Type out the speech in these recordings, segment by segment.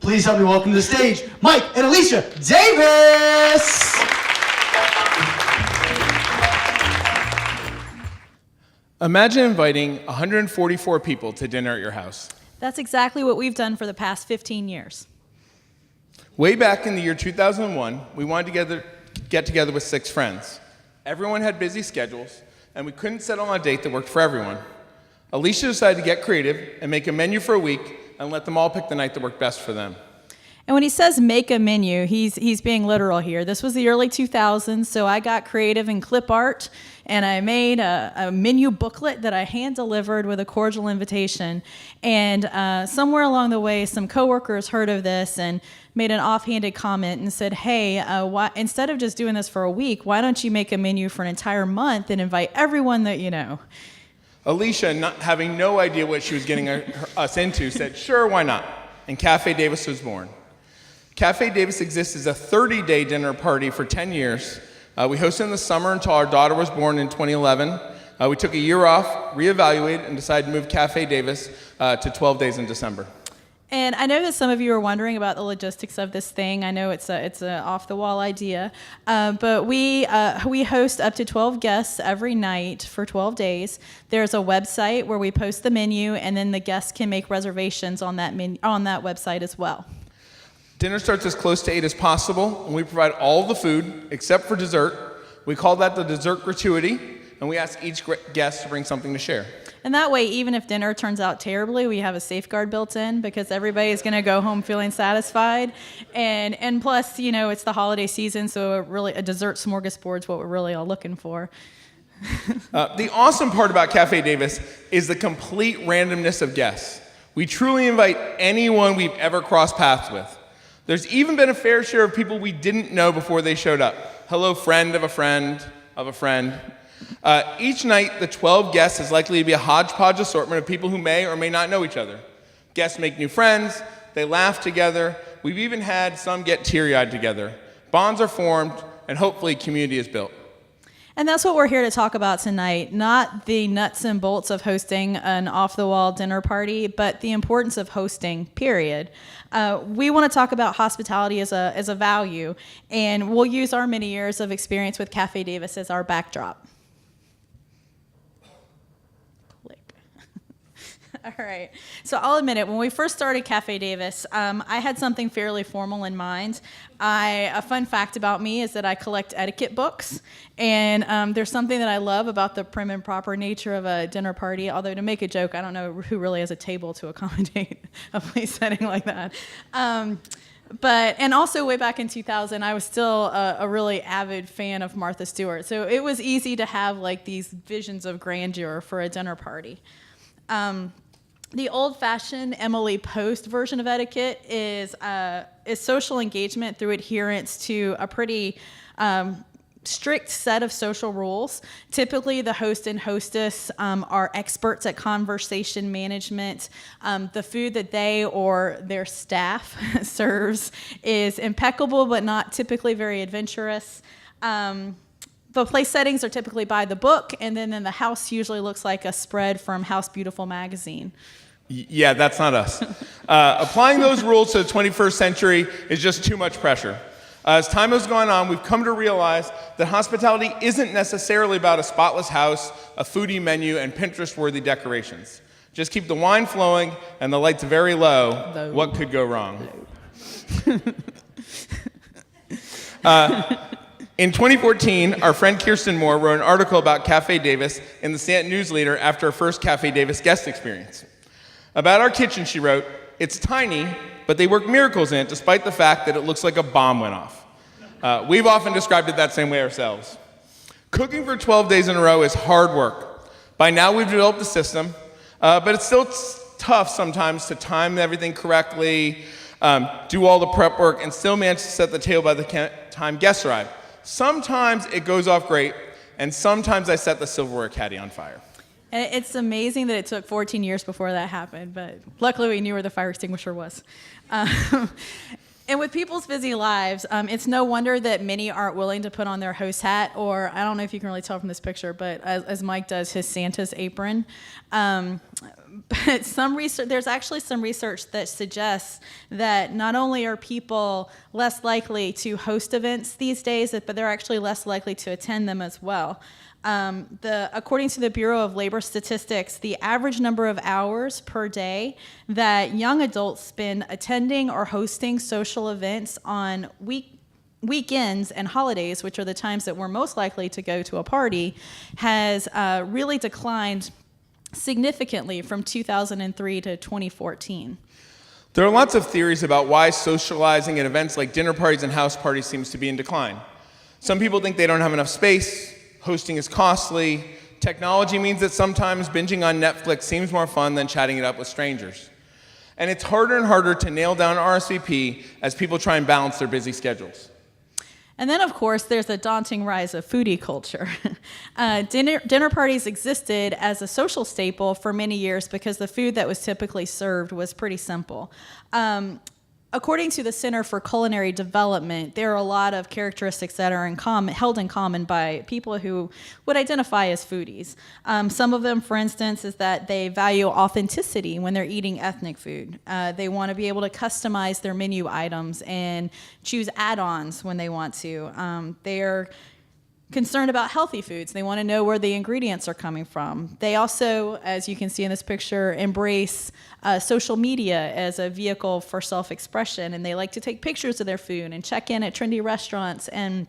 Please help me welcome to the stage, Mike and Alysia Davis! Imagine inviting 144 people to dinner at your house. That's exactly what we've done for the past 15 years. Way back in the year 2001, we wanted to get together with 6 friends. Everyone had busy schedules, and we couldn't settle on a date that worked for everyone. Alysia decided to get creative and make a menu for a week and let them all pick the night that worked best for them. And when he says make a menu, he's being literal here. This was the early 2000s, so I got creative in clip art, and I made a menu booklet that I hand-delivered with a cordial invitation. And somewhere along the way, some coworkers heard of this and made an offhanded comment and said, hey, instead of just doing this for a week, why don't you make a menu for an entire month and invite everyone that you know? Alysia, having no idea what she was getting us into, said, sure, why not? And Cafe Davis was born. Cafe Davis exists as a 30-day dinner party for 10 years. We hosted in the summer until our daughter was born in 2011. We took a year off, reevaluated, and decided to move Cafe Davis to 12 days in December. And I know that some of you are wondering about the logistics of this thing. I know it's a off-the-wall idea, but we host up to 12 guests every night for 12 days. There's a website where we post the menu, and then the guests can make reservations on that website as well. Dinner starts as close to 8 as possible, and we provide all the food except for dessert. We call that the dessert gratuity, and we ask each guest to bring something to share. And that way, even if dinner turns out terribly, we have a safeguard built in because everybody is going to go home feeling satisfied. And plus, it's the holiday season, so a dessert smorgasbord is what we're really all looking for. The awesome part about Cafe Davis is the complete randomness of guests. We truly invite anyone we've ever crossed paths with. There's even been a fair share of people we didn't know before they showed up. Hello, friend of a friend of a friend. Each night, the 12 guests is likely to be a hodgepodge assortment of people who may or may not know each other. Guests make new friends, they laugh together. We've even had some get teary-eyed together. Bonds are formed, and hopefully community is built. And that's what we're here to talk about tonight, not the nuts and bolts of hosting an off-the-wall dinner party, but the importance of hosting, period. We want to talk about hospitality as a value, and we'll use our many years of experience with Cafe Davis as our backdrop. All right. So I'll admit it. When we first started Cafe Davis, I had something fairly formal in mind. A fun fact about me is that I collect etiquette books, and there's something that I love about the prim and proper nature of a dinner party, although to make a joke, I don't know who really has a table to accommodate a place setting like that. And also way back in 2000, I was still a really avid fan of Martha Stewart. So it was easy to have like these visions of grandeur for a dinner party. The old-fashioned Emily Post version of etiquette is social engagement through adherence to a pretty strict set of social rules. Typically, the host and hostess are experts at conversation management. The food that they or their staff serves is impeccable, but not typically very adventurous. The place settings are typically by the book, and then the house usually looks like a spread from House Beautiful magazine. Yeah, that's not us. Applying those rules to the 21st century is just too much pressure. As time has gone on, we've come to realize that hospitality isn't necessarily about a spotless house, a foodie menu, and Pinterest-worthy decorations. Just keep the wine flowing and the lights very low. What could go wrong? In 2014, our friend Kirsten Moore wrote an article about Cafe Davis in the Stanton News Leader after her first Cafe Davis guest experience. About our kitchen, she wrote, "It's tiny, but they work miracles in it despite the fact that it looks like a bomb went off." We've often described it that same way ourselves. Cooking for 12 days in a row is hard work. By now, we've developed a system, but it's still tough sometimes to time everything correctly, do all the prep work, and still manage to set the table by the time guests arrive. Sometimes it goes off great, and sometimes I set the silverware caddy on fire. It's amazing that it took 14 years before that happened, but luckily we knew where the fire extinguisher was. And with people's busy lives, it's no wonder that many aren't willing to put on their host hat, or I don't know if you can really tell from this picture, but as Mike does, his Santa's apron. But there's actually some research that suggests that not only are people less likely to host events these days, but they're actually less likely to attend them as well. According to the Bureau of Labor Statistics, the average number of hours per day that young adults spend attending or hosting social events on weekends and holidays, which are the times that we're most likely to go to a party, has really declined significantly from 2003 to 2014. There are lots of theories about why socializing at events like dinner parties and house parties seems to be in decline. Some people think they don't have enough space, hosting is costly, technology means that sometimes binging on Netflix seems more fun than chatting it up with strangers. And it's harder and harder to nail down RSVP as people try and balance their busy schedules. And then, of course, there's a daunting rise of foodie culture. Dinner parties existed as a social staple for many years because the food that was typically served was pretty simple. According to the Center for Culinary Development, there are a lot of characteristics that are held in common by people who would identify as foodies. Some of them, for instance, is that they value authenticity when they're eating ethnic food. They want to be able to customize their menu items and choose add-ons when they want to. They're concerned about healthy foods. They want to know where the ingredients are coming from. They also, as you can see in this picture, embrace social media as a vehicle for self-expression, and they like to take pictures of their food and check in at trendy restaurants and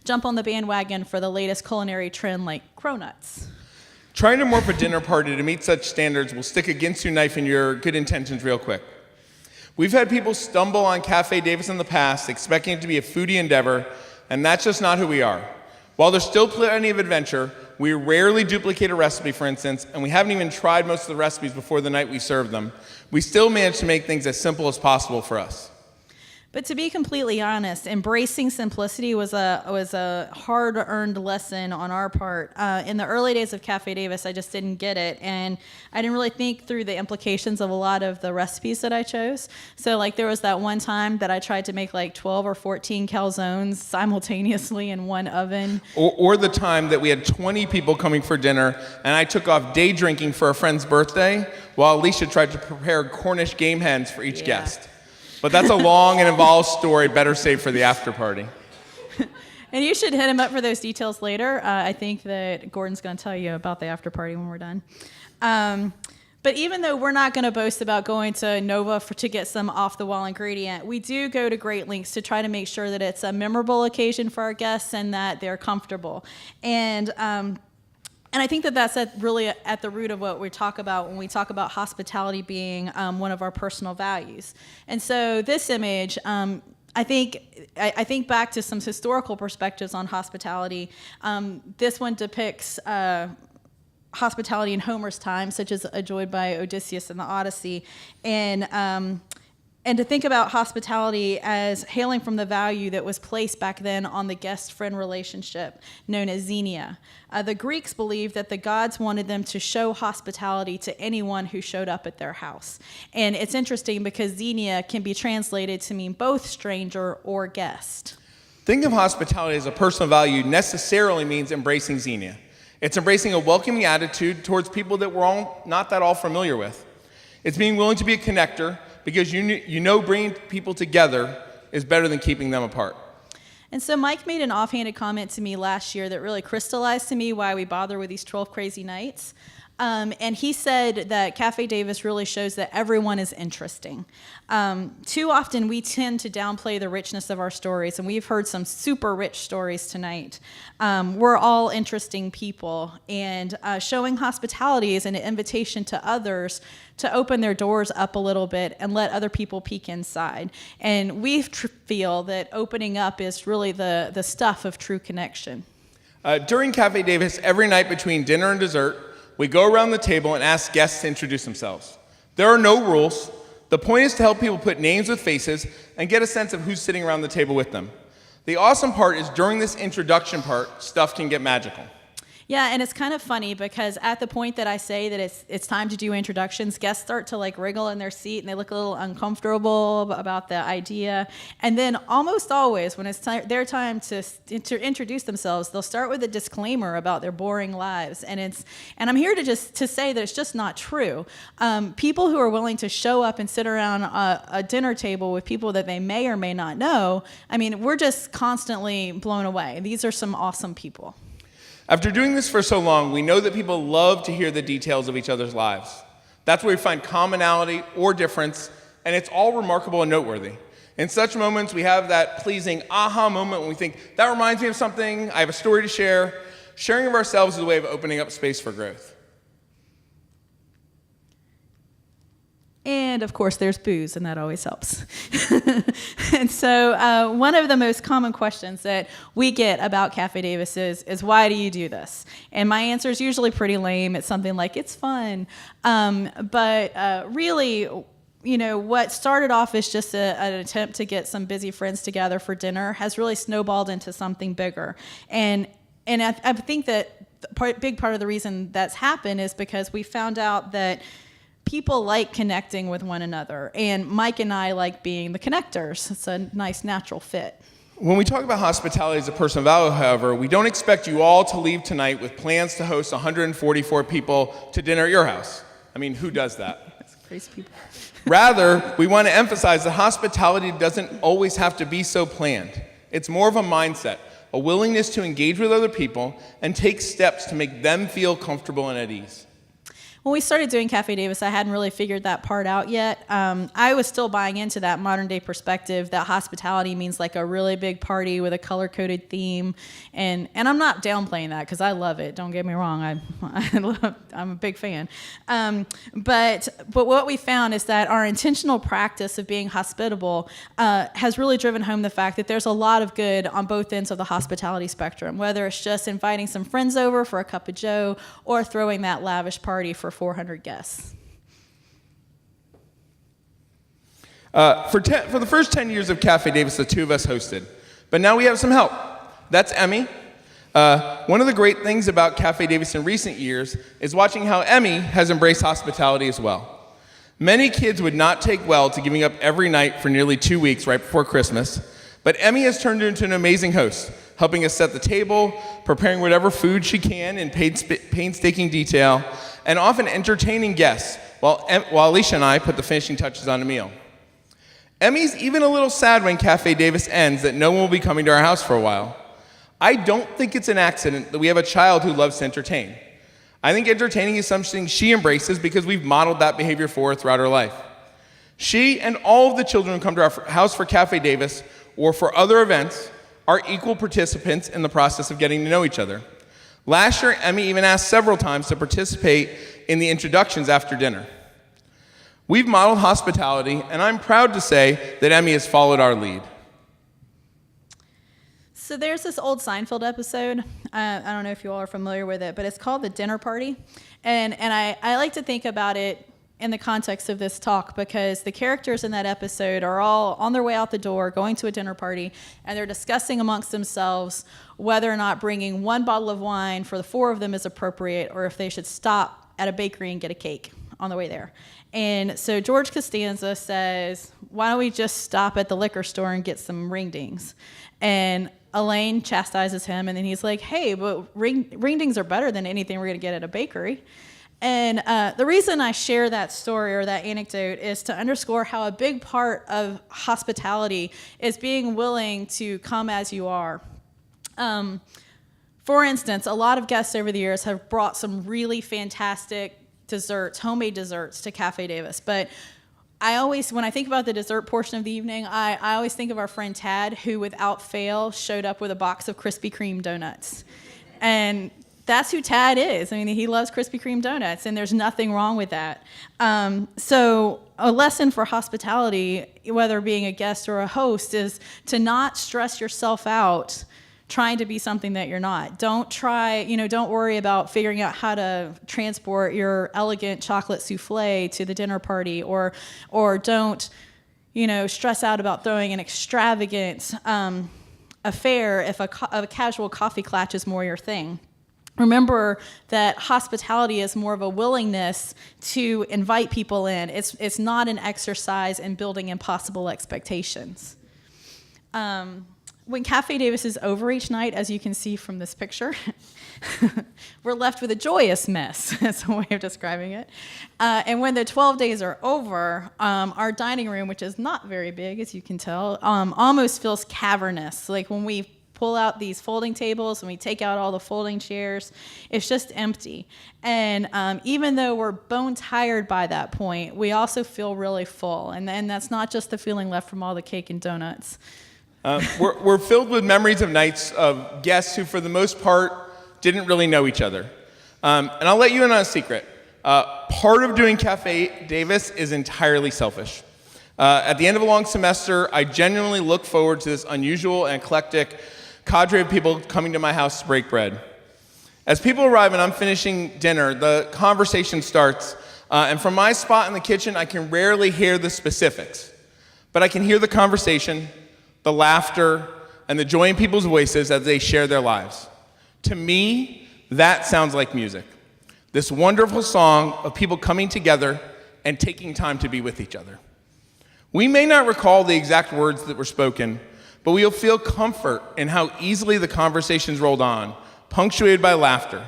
jump on the bandwagon for the latest culinary trend like cronuts. Trying to morph a dinner party to meet such standards will stick a Ginsu knife in your good intentions real quick. We've had people stumble on Cafe Davis in the past expecting it to be a foodie endeavor, and that's just not who we are. While there's still plenty of adventure, we rarely duplicate a recipe, for instance, and we haven't even tried most of the recipes before the night we serve them. We still manage to make things as simple as possible for us. But to be completely honest, embracing simplicity was a hard-earned lesson on our part. In the early days of Cafe Davis, I just didn't get it, and I didn't really think through the implications of a lot of the recipes that I chose. So, like, there was that one time that I tried to make like 12 or 14 calzones simultaneously in one oven. Or the time that we had 20 people coming for dinner, and I took off day drinking for a friend's birthday, while Alysia tried to prepare Cornish game hens for each guest. But that's a long and involved story, better saved for the after party. And you should hit him up for those details later. I think that Gordon's going to tell you about the after party when we're done. But even though we're not going to boast about going to Nova to get some off-the-wall ingredient, we do go to great lengths to try to make sure that it's a memorable occasion for our guests and that they're comfortable. And I think that that's really at the root of what we talk about when we talk about hospitality being one of our personal values. And so this image, I think back to some historical perspectives on hospitality. This one depicts hospitality in Homer's time, such as enjoyed by Odysseus in the Odyssey, and to think about hospitality as hailing from the value that was placed back then on the guest-friend relationship known as xenia. The Greeks believed that the gods wanted them to show hospitality to anyone who showed up at their house. And it's interesting because xenia can be translated to mean both stranger or guest. Thinking of hospitality as a personal value necessarily means embracing xenia. It's embracing a welcoming attitude towards people that we're all not that all familiar with. It's being willing to be a connector, because you know bringing people together is better than keeping them apart. And so Mike made an offhanded comment to me last year that really crystallized to me why we bother with these 12 crazy nights. And he said that Cafe Davis really shows that everyone is interesting. Too often we tend to downplay the richness of our stories, and we've heard some super rich stories tonight. We're all interesting people, and showing hospitality is an invitation to others to open their doors up a little bit and let other people peek inside. And we feel that opening up is really the stuff of true connection. During Cafe Davis, every night between dinner and dessert, we go around the table and ask guests to introduce themselves. There are no rules. The point is to help people put names with faces and get a sense of who's sitting around the table with them. The awesome part is during this introduction part, stuff can get magical. Yeah, and it's kind of funny because at the point that I say that it's time to do introductions, guests start to like wriggle in their seat and they look a little uncomfortable about the idea. And then almost always when it's their time to introduce themselves, they'll start with a disclaimer about their boring lives. And I'm here to say that it's just not true. People who are willing to show up and sit around a dinner table with people that they may or may not know, I mean, we're just constantly blown away. These are some awesome people. After doing this for so long, we know that people love to hear the details of each other's lives. That's where we find commonality or difference, and it's all remarkable and noteworthy. In such moments, we have that pleasing aha moment when we think, that reminds me of something, I have a story to share. Sharing of ourselves is a way of opening up space for growth. And of course, there's booze, and that always helps. And so one of the most common questions that we get about Cafe Davis is why do you do this? And my answer is usually pretty lame. It's something like, it's fun. But really, what started off as just an attempt to get some busy friends together for dinner has really snowballed into something bigger. And I think that big part of the reason that's happened is because we found out that people like connecting with one another, and Mike and I like being the connectors. It's a nice natural fit. When we talk about hospitality as a personal value, however, we don't expect you all to leave tonight with plans to host 144 people to dinner at your house. I mean, who does that? That's crazy people. Rather, we want to emphasize that hospitality doesn't always have to be so planned. It's more of a mindset, a willingness to engage with other people and take steps to make them feel comfortable and at ease. When we started doing Cafe Davis, I hadn't really figured that part out yet. I was still buying into that modern day perspective that hospitality means like a really big party with a color-coded theme. And I'm not downplaying that because I love it. Don't get me wrong. I'm a big fan. But what we found is that our intentional practice of being hospitable has really driven home the fact that there's a lot of good on both ends of the hospitality spectrum, whether it's just inviting some friends over for a cup of joe or throwing that lavish party for 400 guests. For the first 10 years of Cafe Davis, the two of us hosted. But now we have some help. That's Emmy. One of the great things about Cafe Davis in recent years is watching how Emmy has embraced hospitality as well. Many kids would not take well to giving up every night for nearly 2 weeks right before Christmas, but Emmy has turned into an amazing host, helping us set the table, preparing whatever food she can in painstaking detail, and often entertaining guests while Alysia and I put the finishing touches on a meal. Emmy's even a little sad when Cafe Davis ends that no one will be coming to our house for a while. I don't think it's an accident that we have a child who loves to entertain. I think entertaining is something she embraces because we've modeled that behavior for her throughout her life. She and all of the children who come to our house for Cafe Davis or for other events are equal participants in the process of getting to know each other. Last year, Emmy even asked several times to participate in the introductions after dinner. We've modeled hospitality, and I'm proud to say that Emmy has followed our lead. So there's this old Seinfeld episode. I don't know if you all are familiar with it, but it's called The Dinner Party. And I like to think about it in the context of this talk because the characters in that episode are all on their way out the door, going to a dinner party, and they're discussing amongst themselves whether or not bringing one bottle of wine for the four of them is appropriate or if they should stop at a bakery and get a cake on the way there. And so George Costanza says, why don't we just stop at the liquor store and get some ring dings? And Elaine chastises him, and then he's like, hey, but ring dings are better than anything we're going to get at a bakery. And the reason I share that story or that anecdote is to underscore how a big part of hospitality is being willing to come as you are. For instance, a lot of guests over the years have brought some really fantastic desserts, homemade desserts to Cafe Davis. But when I think about the dessert portion of the evening, I always think of our friend Tad, who without fail showed up with a box of Krispy Kreme donuts. And that's who Tad is. I mean, he loves Krispy Kreme donuts, and there's nothing wrong with that. So a lesson for hospitality, whether being a guest or a host, is to not stress yourself out trying to be something that you're not. Don't worry about figuring out how to transport your elegant chocolate souffle to the dinner party, or don't, stress out about throwing an extravagant affair if a casual coffee clatch is more your thing. Remember that hospitality is more of a willingness to invite people in. It's not an exercise in building impossible expectations. When Cafe Davis is over each night, as you can see from this picture, we're left with a joyous mess. That's a way of describing it. And when the 12 days are over, our dining room, which is not very big, as you can tell, almost feels cavernous. Like when we pull out these folding tables and we take out all the folding chairs, it's just empty. And even though we're bone tired by that point, we also feel really full. And that's not just the feeling left from all the cake and donuts. We're filled with memories of nights of guests who, for the most part, didn't really know each other. And I'll let you in on a secret. Part of doing Cafe Davis is entirely selfish. At the end of a long semester, I genuinely look forward to this unusual and eclectic cadre of people coming to my house to break bread. As people arrive and I'm finishing dinner, the conversation starts, and from my spot in the kitchen, I can rarely hear the specifics, but I can hear the conversation, the laughter, and the joy in people's voices as they share their lives. To me, that sounds like music. This wonderful song of people coming together and taking time to be with each other. We may not recall the exact words that were spoken, but we'll feel comfort in how easily the conversations rolled on, punctuated by laughter.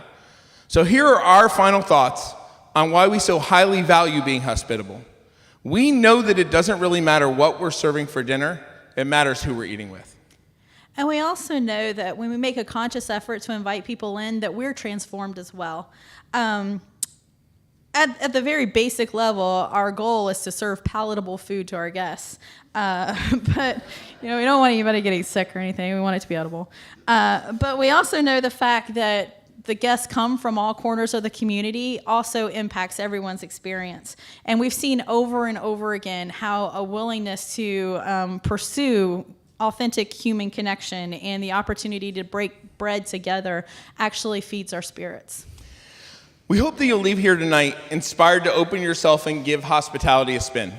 So here are our final thoughts on why we so highly value being hospitable. We know that it doesn't really matter what we're serving for dinner, it matters who we're eating with. And we also know that when we make a conscious effort to invite people in, that we're transformed as well. At the very basic level, our goal is to serve palatable food to our guests. But we don't want anybody getting sick or anything. We want it to be edible. But we also know the fact that the guests come from all corners of the community also impacts everyone's experience. And we've seen over and over again how a willingness to pursue authentic human connection and the opportunity to break bread together actually feeds our spirits. We hope that you'll leave here tonight inspired to open yourself and give hospitality a spin.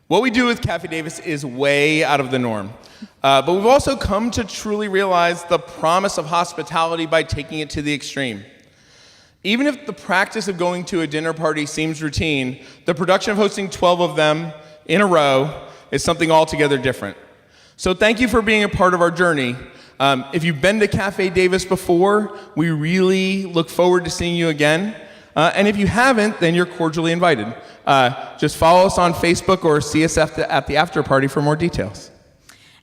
What we do with Cafe Davis is way out of the norm. But we've also come to truly realize the promise of hospitality by taking it to the extreme. Even if the practice of going to a dinner party seems routine, the production of hosting 12 of them in a row is something altogether different. So thank you for being a part of our journey. If you've been to Cafe Davis before, we really look forward to seeing you again. And if you haven't, then you're cordially invited. Just follow us on Facebook or see us at the after party for more details.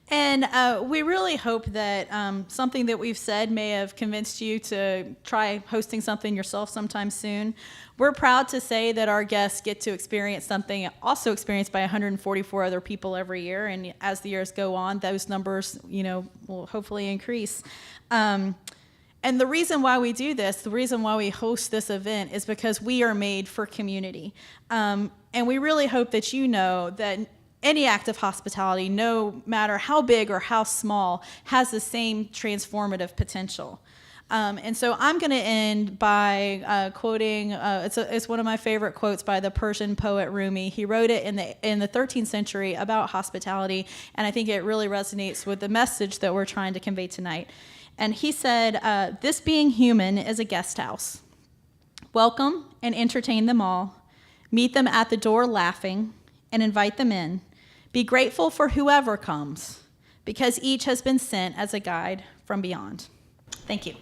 And we really hope that something that we've said may have convinced you to try hosting something yourself sometime soon. We're proud to say that our guests get to experience something also experienced by 144 other people every year. And as the years go on, those numbers, will hopefully increase. And the reason why we do this, the reason why we host this event is because we are made for community. And we really hope that you know that any act of hospitality, no matter how big or how small, has the same transformative potential. And so I'm going to end by quoting, it's one of my favorite quotes by the Persian poet Rumi. He wrote it in the 13th century about hospitality, and I think it really resonates with the message that we're trying to convey tonight. And he said, "This being human is a guest house. Welcome and entertain them all. Meet them at the door laughing and invite them in. Be grateful for whoever comes, because each has been sent as a guide from beyond." Thank you.